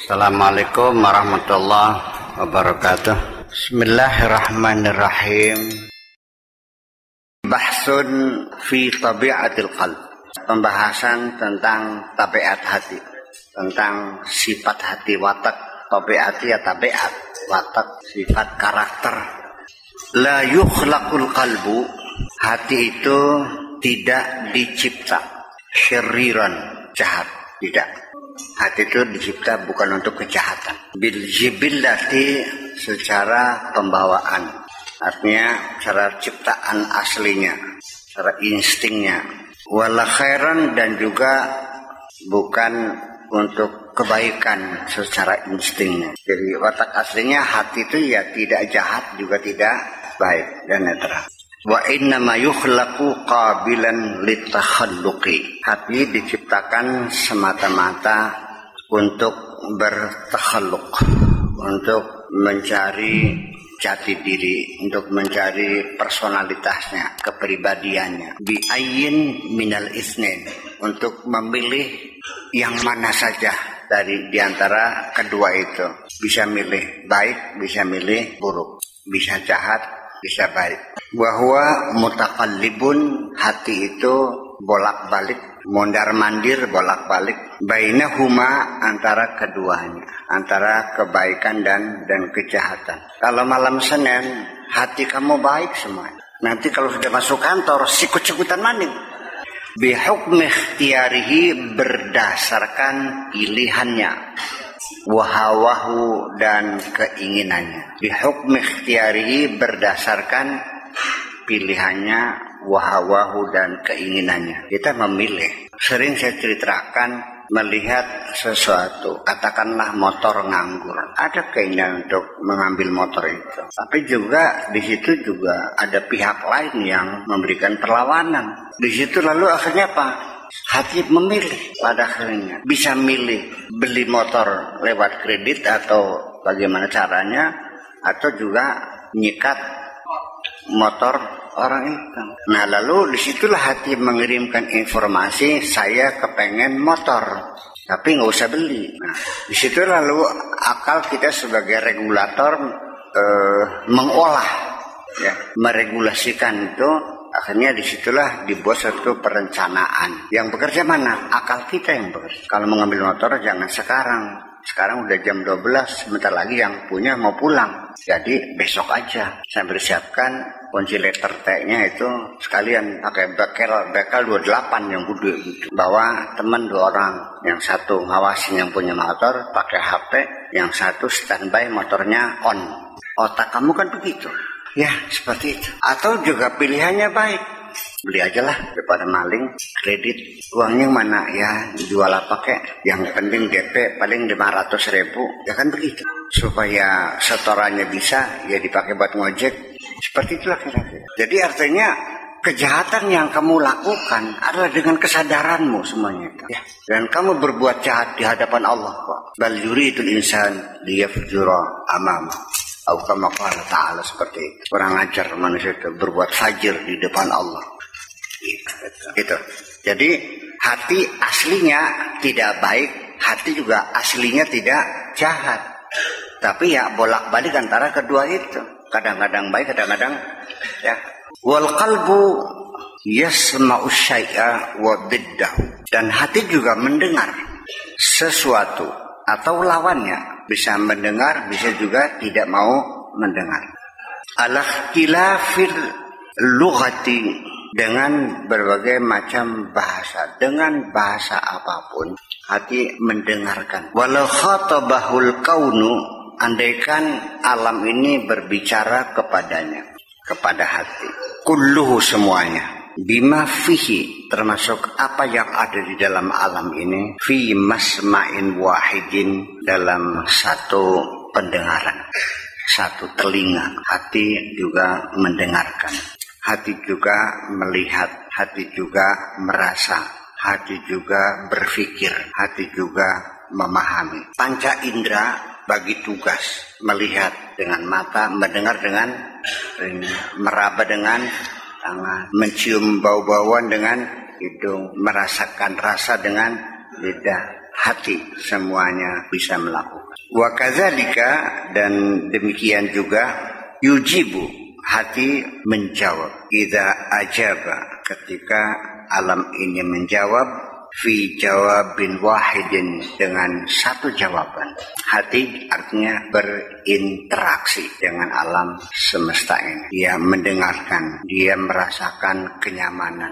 Assalamualaikum warahmatullahi wabarakatuh. Bismillahirrahmanirrahim. Bahsun fi tabi'atil qalb. Pembahasan tentang tabiat hati, tentang sifat hati, watak. Tabiati ya tabiat, watak, sifat, karakter. La yukhlaqul qalbu. Hati itu tidak dicipta syariran, jahat, tidak. Hati itu dicipta bukan untuk kejahatan. Bil jibillati, secara pembawaan. Artinya secara ciptaan aslinya, secara instingnya. Wala khairan, dan juga bukan untuk kebaikan secara instingnya. Jadi watak aslinya hati itu ya tidak jahat juga tidak baik dan netral. Wa innama yukhlaqu qabilan litakhalluqi. Hati diciptakan semata-mata untuk bertakhalluq, untuk mencari jati diri, untuk mencari personalitasnya, kepribadiannya. Bi ayyin minal itsnain, untuk memilih yang mana saja dari diantara kedua itu. Bisa milih baik, bisa milih buruk, bisa jahat, bisa baik. Bahwa mutakallibun, hati itu bolak-balik, mondar-mandir, bolak-balik. Bainahuma, antara keduanya, antara kebaikan dan kejahatan. Kalau malam Senin hati kamu baik semua, nanti kalau sudah masuk kantor sikut-sikutan maning. Bihukmi ikhtiyarihi, berdasarkan pilihannya. Wahawahu, dan keinginannya. Bihukmi ikhtiyarihi, berdasarkan pilihannya. Wahawahu, dan keinginannya. Kita memilih. Sering saya ceritakan, melihat sesuatu, katakanlah motor nganggur, ada keinginan untuk mengambil motor itu. Tapi juga di situ juga ada pihak lain yang memberikan perlawanan. Di situ lalu akhirnya apa? Hati memilih. Pada akhirnya bisa milih beli motor lewat kredit atau bagaimana caranya, atau juga nyikat motor orang itu. Nah, lalu disitulah hati mengirimkan informasi, saya kepengen motor, tapi nggak usah beli. Nah, disitu lalu akal kita sebagai regulator mengolah, ya, meregulasikan itu. Akhirnya disitulah dibuat satu perencanaan. Yang bekerja mana? Akal kita yang bekerja. Kalau mengambil motor jangan sekarang. Sekarang udah jam 12, sebentar lagi yang punya mau pulang. Jadi besok aja saya bersiapkan kunci letter T-nya itu sekalian pakai bekal 28 yang gede gitu. Bawa teman 2 orang, yang satu ngawasin yang punya motor pakai HP, yang satu standby motornya on. Otak kamu kan begitu. Ya, seperti itu. Atau juga pilihannya baik. Beli aja lah daripada maling, kredit. Uangnya mana? Ya, dijual apa kek? Yang penting DP paling 500.000. Ya kan begitu. Supaya setorannya bisa, ya dipakai buat ngojek. Seperti itulah kira-kira. Jadi artinya kejahatan yang kamu lakukan adalah dengan kesadaranmu semuanya. Ya. Dan kamu berbuat jahat di hadapan Allah kok. Bal yuridul insan liyafjura amama. Kama qala ta'ala, seperti itu. Kurang ajar manusia itu berbuat fajir di depan Allah. Gitu. Jadi hati aslinya tidak baik, hati juga aslinya tidak jahat. Tapi ya bolak-balik antara kedua itu. Kadang-kadang baik, kadang-kadang ya. Wal qalbu yasma'u syai'a wa diddahu. Dan hati juga mendengar sesuatu atau lawannya. Bisa mendengar, bisa juga tidak mau mendengar. Al-ikhtilafil lughati, dengan berbagai macam bahasa, dengan bahasa apapun hati mendengarkan. Walau khatabahul kaunu, andaikan alam ini berbicara kepadanya, kepada hati. Kulluhu, semuanya. Bima fihi, termasuk apa yang ada di dalam alam ini. Fi masma'in wahidin, dalam satu pendengaran, satu telinga. Hati juga mendengarkan, hati juga melihat, hati juga merasa, hati juga berpikir, hati juga memahami. Panca indera bagi tugas melihat dengan mata, mendengar dengan telinga, meraba dengan tangan, mencium bau-bauan dengan hidung, merasakan rasa dengan lidah. hati semuanya bisa melakukan. Wa kadzalika, dan demikian juga, yujibu, hati menjawab, idza ajaba, ketika alam ini menjawab, fi jawabin wahidin, dengan satu jawaban. Hati artinya berinteraksi dengan alam semesta ini. Dia mendengarkan, dia merasakan kenyamanan,